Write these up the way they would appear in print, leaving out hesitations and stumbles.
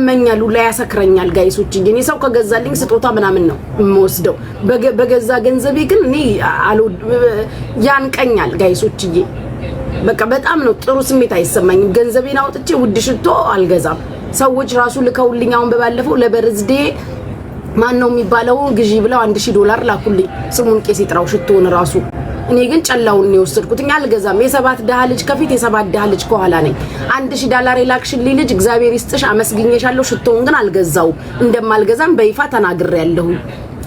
ያመኛል ላይ ያሰክረኛል ጋይሶች እኔ ሰው ከገዛልኝ ስጦታ ምናምን ነው የምወስደው በገዛ ገንዘቤ ግን እኔ ያንቀኛል ጋይሶች በቃ በጣም ነው ጥሩ ስሜት አይሰማኝም ገንዘቤን አውጥቼ ውድ ሽቶ አልገዛም ሰዎች ራሱ ልከውልኝ አሁን በባለፈው ለበርዝዴ ማን ነው የሚባለው ግዢ ብለው $1000 ላኩልኝ ስሙን ቄስ ይጥራው ሽቶውን ራሱ እኔ ግን ጨላውን ነው ወሰድኩት አልገዛም የሰባት ደሃ ልጅ ከፊት የሰባት ደሃ ልጅ ከኋላ ነኝ $1000 ላክሽልኝ ልጅ እግዚአብሔር ይስጥሽ አመስግኘሻለሁ ሽቶውን ግን አልገዛው እንደማልገዛም በይፋ ተናግሬያለሁ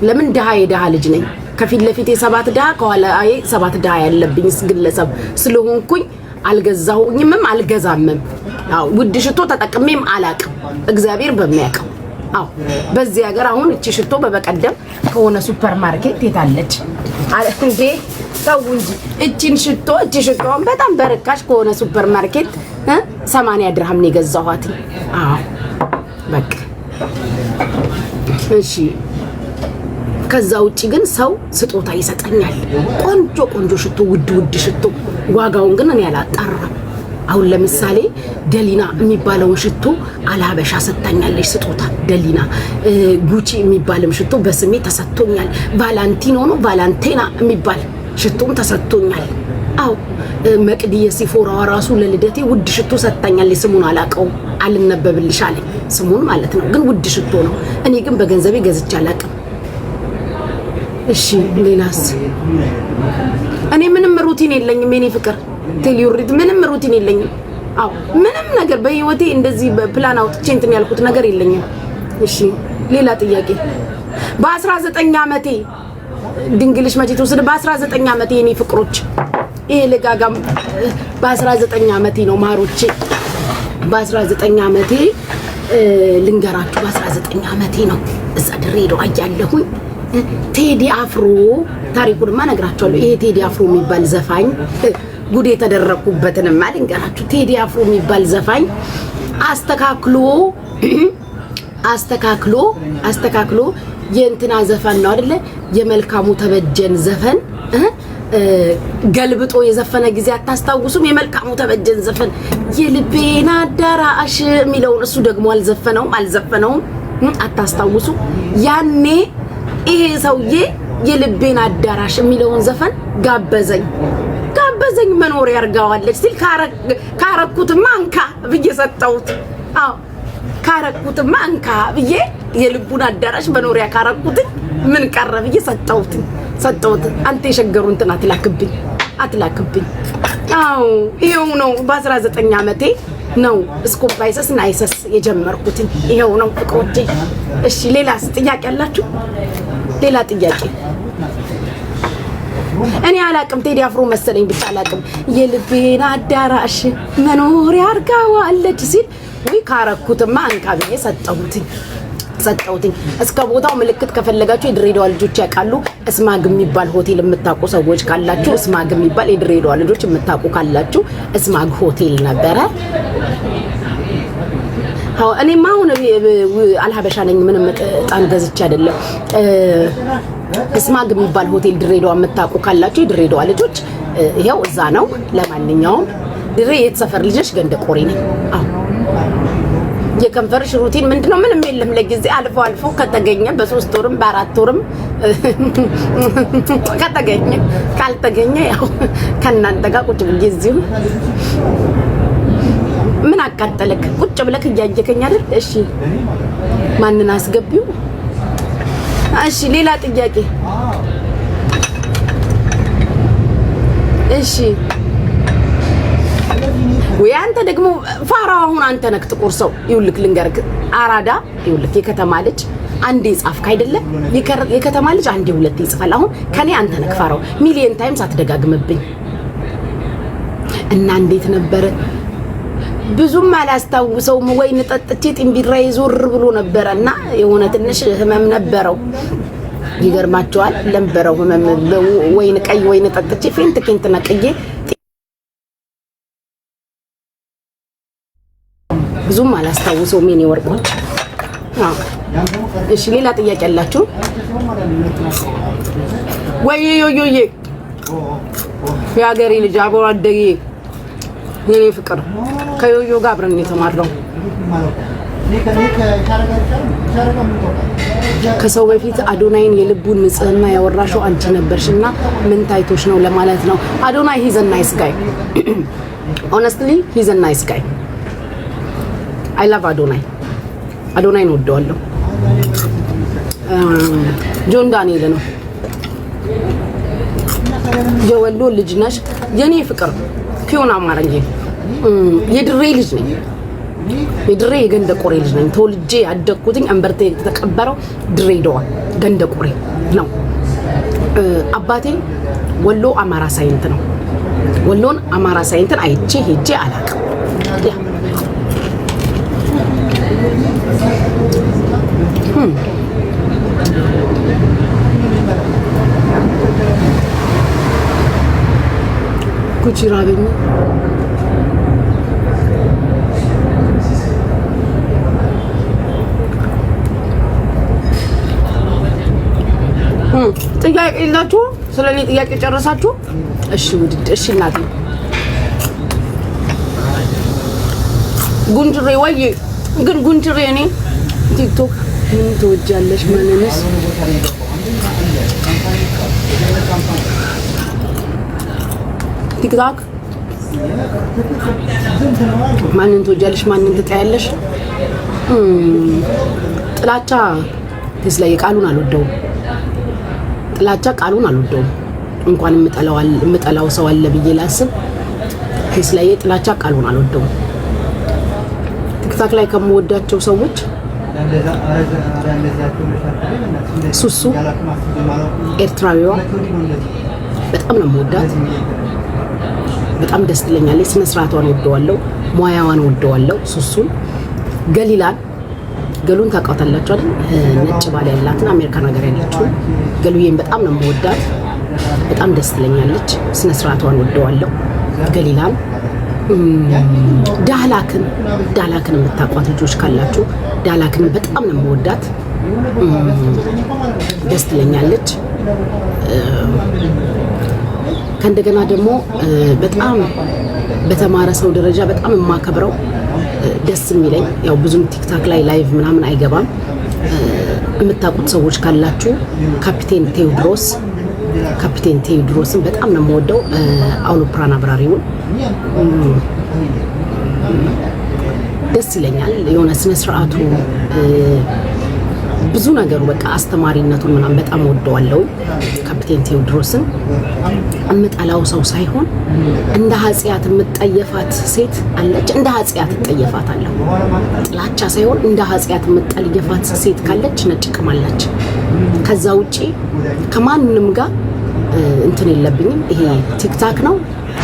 ለምን ደሃ የደሃ ልጅ ነኝ ከፊት ለፊት የሰባት ደሃ ከኋላ ሰባት ደሃ ያለብኝ ግለሰብ ስለሆንኩኝ አልገዛሁኝም አልገዛምም አው ውድ ሽቶ ተጠቅሜም አላቅም እግዚአብሔር በሚያውቀው አው በዚህ ሀገር አሁን እቺ ሽቶ በበቀደም ከሆነ ሱፐር ማርኬት የታለች እንዴ ታው እንጂ እቺን ሽቶን በጣም በርካሽ ከሆነ ሱፐር ማርኬት 80 ድርሃም ነው የገዛኋት አው በቃ እሺ ከዛ ውጪ ግን ሰው ስጦታ ይሰጠኛል ቆንጆ ሽቶ ውድ ሽቶ ዋጋውን ግን እኔ አላጣራም አሁን ለምሳሌ ደሊና የሚባለው ሽቶ አልሀበሻ ሰጣኛለች ስጦታ ደሊና ጉቺ የሚባልም ሽቶ በስሜ ተሰጥቶኛል ቫላንቲኖ ነው ቫላንቲና የሚባል ሽቶም ተሰጥቶኛል አው መቅዲ የሲፎራው ራሱ ለልደቴ ውድ ሽቶ ሰጣኛለች ስሙን አላቀው አልነበብልሽ አለኝ ስሙን ማለት ነው ግን ውድ ሽቶ ነው እኔ ግን በገንዘቤ ገዝቼ አላቀም እሺ ሌላስ እኔ ምንም ሩቲን የለኝም የኔ ፍቅር ቴሊዩሪት ምንም ሩቲን የለኝም አው ምንም ነገር በህይወቴ እንደዚህ በፕላን አውጥቼ እንትን ያልኩት ነገር የለኝም እሺ ሌላ ጥያቄ በ19 አመቴ ድንግልሽ መቼ ተወሰደ በ19 አመቴ የኔ ፍቅሮች ይሄ ለጋጋም በ19 አመቴ ነው ማሮቼ በ19 አመቴ ልንገራችሁ በ19 አመቴ ነው እዛ ድሬዳዋ ያለሁኝ ቴዲ አፍሮ ታሪኩንማ ነግራችኋለሁ ይሄ ቴዲ አፍሮ የሚባል ዘፋኝ ጉድ የተደረኩበትንማ ልንገራችሁ ቴዲ አፍሮ የሚባል ዘፋኝ አስተካክሎ የእንትና ዘፈን ነው አይደለ የመልካሙ ተበጀን ዘፈን ገልብጦ የዘፈነ ጊዜ አታስታውሱም የመልካሙ ተበጀን ዘፈን የልቤና አዳራሽ የሚለውን እሱ ደግሞ አልዘፈነውም አታስታውሱ ያኔ ይሄ ሰውዬ የልቤና አዳራሽ የሚለውን ዘፈን ጋበዘኝ መኖር ያርጋዋለች ሲል ካረኩትማ አንካ ብዬ ሰጠሁት አው ካረኩትማ አንካ ብዬ የልቡን አዳራሽ መኖሪያ ካረኩት ምን ቀረ ብዬ ሰጠሁት አንተ የሸገሩ እንትና አትላክብኝ አው ይሄው ነው በ19 አመቴ ነው ስኮፓይሰስ ናይሰስ የጀመርኩት ይሄው ነው ፍቅሮቼ እሺ ሌላስ ጥያቄ አላችሁ ሌላ ጥያቄ እኔ አላቅም ቴዲ አፍሮ መሰለኝ ብቻ አላቅም የልቤና አዳራሽ መኖሪያ አርጋዋለች ሲል ወይ ካረኩትማ አንካ ብዬ ሰጠሁት እስከ ቦታው ምልክት ከፈለጋችሁ የድሬዳዋ ልጆች ያውቃሉ እስማግ የሚባል ሆቴል የምታውቁ ሰዎች ካላችሁ እስማግ የሚባል የድሬዳዋ ልጆች የምታውቁ ካላችሁ እስማግ ሆቴል ነበረ እኔ ማሁን አልሀበሻ ነኝ ምንም ጣን ገዝቼ አይደለም እስማግ የሚባል ሆቴል ድሬዳዋ የምታውቁ ካላችሁ የድሬዳዋ ልጆች ይሄው እዛ ነው ለማንኛውም ድሬ የተሰፈር ልጆች ገንደ ቆሪ ነኝ አው የከንፈርሽ ሩቲን ምንድነው ምንም የለም ለጊዜ አልፎ ከተገኘ በ3 ወርም በ4 ወርም ካልተገኘ ያው ከናንተ ጋር ቁጭ ብዬ እዚሁ ምን አቃጠለክ ቁጭ ብለክ እያየከኝ አይደል እሺ ማንና አስገቢው እሺ ሌላ ጥያቄ እሺ ወይ አንተ ደግሞ ፋራው አሁን አንተ ነክ ተቆርሰው ይውልክ ልንገርክ አራዳ ይውልክ የከተማ ልጅ አንዴ ጻፍክ አይደለ የከተማ ልጅ አንዴ ሁለት ይጽፋል አሁን ከኔ አንተ ነክ ፋራው ሚሊየን ታይምስ አትደጋግምብኝ እና እንዴት ነበር ብዙም አላስታውሰውም ወይን ጠጥቼ ጥንቢራይ ዞር ብሎ ነበርና የሆነ ትንሽ ህመም ነበረው ይገርማቸዋል ለምበረው ህመም ወይን ቀይ ወይን ጠጥቼ ፌንት ነቅዬ ብዙም አላስታውሰውም የኔ ወርቆች እሺ ሌላ ጥያቄ አላችሁ ወይዬ ያገሬ ልጅ አብሮ አደጌ የኔ ፍቅር ከዮዮ ጋር አብረን የተማረው ከሰው በፊት አዶናይን የልቡን ንጽህና ያወራሽው አንቺ ነበርሽና ምን ታይቶሽ ነው ለማለት ነው። አዶናይ ሂዝ አ ናይስ ጋይ ሆነስትሊ ሂዝ አ ናይስ ጋይ አይ ላቭ አዶናይን ወደዋለሁ። ጆን ዳንኤል ነው የወሎ ልጅ ነሽ የኔ ፍቅር ኪዮና አማረኝ የድሬ ልጅ ነኝ። የድሬ የገንደ ቆሬ ልጅ ነኝ። ተወልጄ ያደግኩትኝ አንበርቴ የተቀበረው ድሬዳዋ ገንደ ቆሬ ነው። አባቴ ወሎ አማራ ሳይንት ነው። ወሎን አማራ ሳይንትን አይቼ ሄጄ አላውቅም። ኩቺራ በኝ ጥያቄ የላችሁ? ስለኔ ጥያቄ ጨረሳችሁ? እሺ ውድድ እሺ እናቴ ጉንጅሬ ወይ ግን ጉንጅሬ እኔ ቲክቶክ ምን ትወጃለሽ? ማንንስ ቲክቶክ ማንን ትወጃለሽ? ማንን ትጠያለሽ? ጥላቻ ተስላይ ቃሉን አልወደውም። ጥላቻ ቃሉን አልወደውም። እንኳን የምጠላው ሰው አለ ብዬ ላስብ ተስላይ ጥላቻ ቃሉን አልወደውም። ቲክቶክ ላይ ከምወዳቸው ሰዎች ሱሱ ኤርትራዊዋ በጣም ነው የምወዳት። በጣም ደስ ትለኛለች። ስነ ስርዓቷን ወደዋለሁ፣ ሙያዋን ወደዋለሁ። ሱሱን ገሉን ታውቃታላችሁ አይደል? ነጭ ባል ያላትና አሜሪካን ሀገር ያለችው ገሉዬን በጣም ነው የምወዳት። በጣም ደስ ትለኛለች። ስነ ስርዓቷን ወደዋለሁ። ገሊላን ዳላክን የምታውቋት ልጆች ካላችሁ ዳላክን በጣም ነው የምወዳት። ደስ ትለኛለች። ከእንደገና ደግሞ በጣም በተማረ ሰው ደረጃ በጣም የማከብረው ደስ የሚለኝ ያው ብዙም ቲክቶክ ላይ ላይቭ ምናምን አይገባም የምታውቁት ሰዎች ካላችሁ ካፒቴን ቴዎድሮስን በጣም ነው የምወደው። አውሮፕላን አብራሪውን ደስ ይለኛል። የሆነ ስነ ስርዓቱ ብዙ ነገሩ በቃ አስተማሪነቱን ምናምን በጣም ወደዋለሁ። ካፒቴን ቴዎድሮስን እምጠላው ሰው ሳይሆን እንደ ኃጢያት የምትጠየፋት ሴት አለች። እንደ ኃጢያት ትጠየፋታለሁ። ጥላቻ ሳይሆን እንደ ኃጢያት የምትጠየፋት ሴት ካለች ነጭ ቅማለች። ከዛ ውጪ ከማንንም ጋር እንትን የለብኝም። ይሄ ቲክታክ ነው፣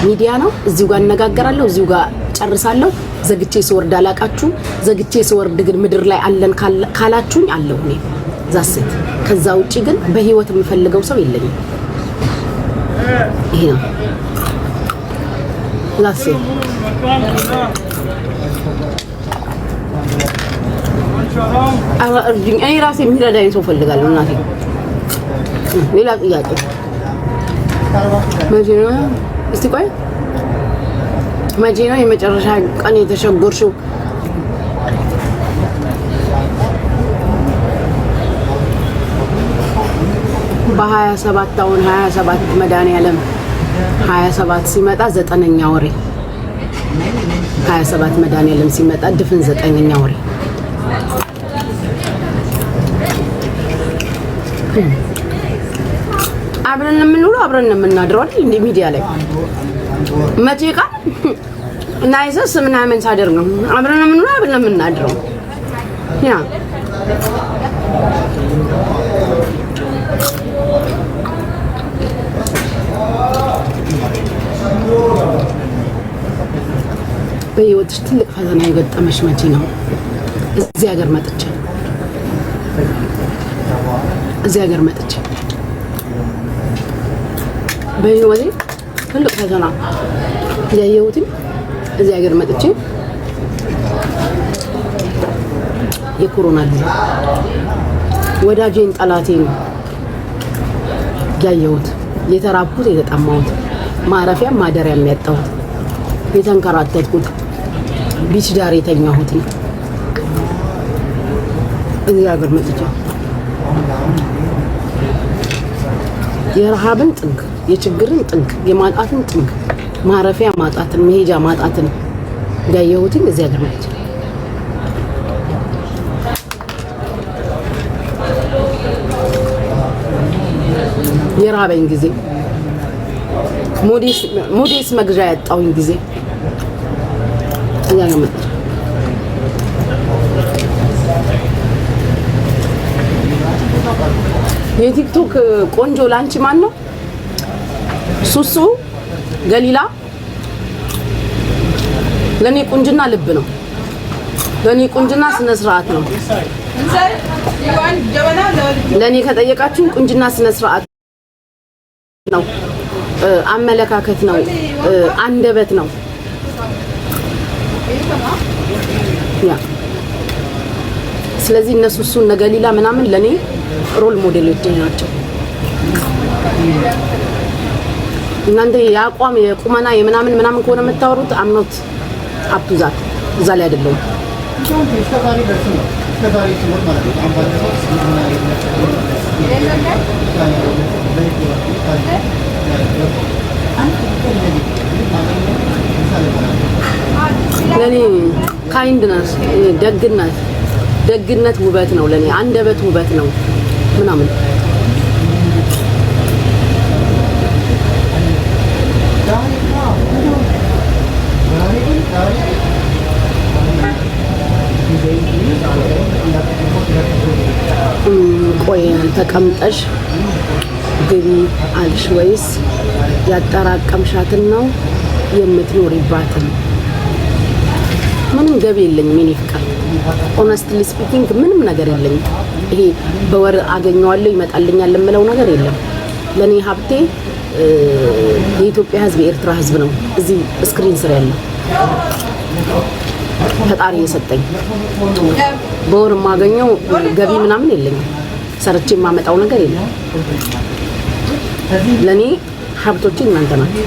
ሚዲያ ነው። እዚሁ ጋር እነጋገራለሁ፣ እዚሁ ጋር ጨርሳለሁ። ዘግቼ ስወርድ አላቃችሁ። ዘግቼ ስወርድ ግን ምድር ላይ አለን ካላችሁኝ አለሁ እኔ ዛሴት። ከዛ ውጪ ግን በህይወት የምፈልገው ሰው የለኝም። ይሄ ነው ዛሴት። እኔ ራሴ የሚረዳኝ ሰው ፈልጋለሁ እናቴ። ሌላ ጥያቄ መቼ ነው? እስቲ ቆይ መቼ ነው የመጨረሻ ቀን የተሸጎርሽው? በ27 አሁን 27 መድኃኒዓለም 27 ሲመጣ 9ኛ ወሬ 27 መድኃኒዓለም ሲመጣ ድፍን 9ኛ ወሬ አብረን የምንውለው አብረን የምናድረው አይደል? እንደ ሚዲያ ላይ መቼ ቃል ናይሰስ ምናምን ሳደርግ ነው አብረን የምንውለው አብረን የምናድረው ያ በህይወትሽ ትልቅ ፈተና የገጠመሽ መቼ ነው? እዚህ ሀገር መጥቼ በህይወቴ ትልቅ ፈተና ያየሁት እዚህ ሀገር መጥቼ የኮሮና ጊዜ ወዳጄን ጠላቴን ያየሁት፣ የተራብኩት፣ የተጠማሁት፣ ማረፊያ ማደሪያ የሚያጣሁት፣ የተንከራተትኩት፣ ቢች ዳር የተኛሁት እዚህ ሀገር መጥቼ የረሃብን ጥግ፣ የችግርን ጥግ፣ የማጣትን ጥግ፣ ማረፊያ ማጣትን፣ መሄጃ ማጣትን ያየሁትኝ እዚህ ሀገር መጥቼ የራበኝ ጊዜ ሞዴስ መግዣ ያጣውኝ ጊዜ እዚያ ነው መጥቼ የቲክቶክ ቆንጆ ላንቺ ማን ነው? ሱሱ ገሊላ። ለኔ ቁንጅና ልብ ነው። ለኔ ቁንጅና ስነ ስርዓት ነው። ለኔ ከጠየቃችሁ ቁንጅና ስነ ስርዓት ነው፣ አመለካከት ነው፣ አንደበት ነው። ያ ስለዚህ እነሱ ሱሱ ነገሊላ ምናምን ለኔ ሮል ሞዴሎች ናቸው። እናንተ ያቋም የቁመና የምናምን ምናምን ከሆነ የምታወሩት አምኖት አፕቱዛት እዛ ላይ አይደለም። ለኔ ካይንድነስ ደግነት ውበት ነው። ለኔ አንደበት ውበት ነው ምናምን ቆይ ተቀምጠሽ ግቢ አልሽ ወይስ ያጠራቀምሻትን ነው የምትኖሪባትን? ምንም ገቢ የለኝም። ምን ይፍቃል? ሆነስትሊ ስፒኪንግ ምንም ነገር የለኝም። ይሄ በወር አገኘዋለሁ ይመጣልኛል የምለው ነገር የለም። ለኔ ሀብቴ የኢትዮጵያ ሕዝብ የኤርትራ ሕዝብ ነው። እዚህ ስክሪን ስር ያለው ፈጣሪ የሰጠኝ በወር የማገኘው ገቢ ምናምን የለኝም። ሰርቼ የማመጣው ነገር የለም። ለኔ ሀብቶቼ እናንተ ናችሁ።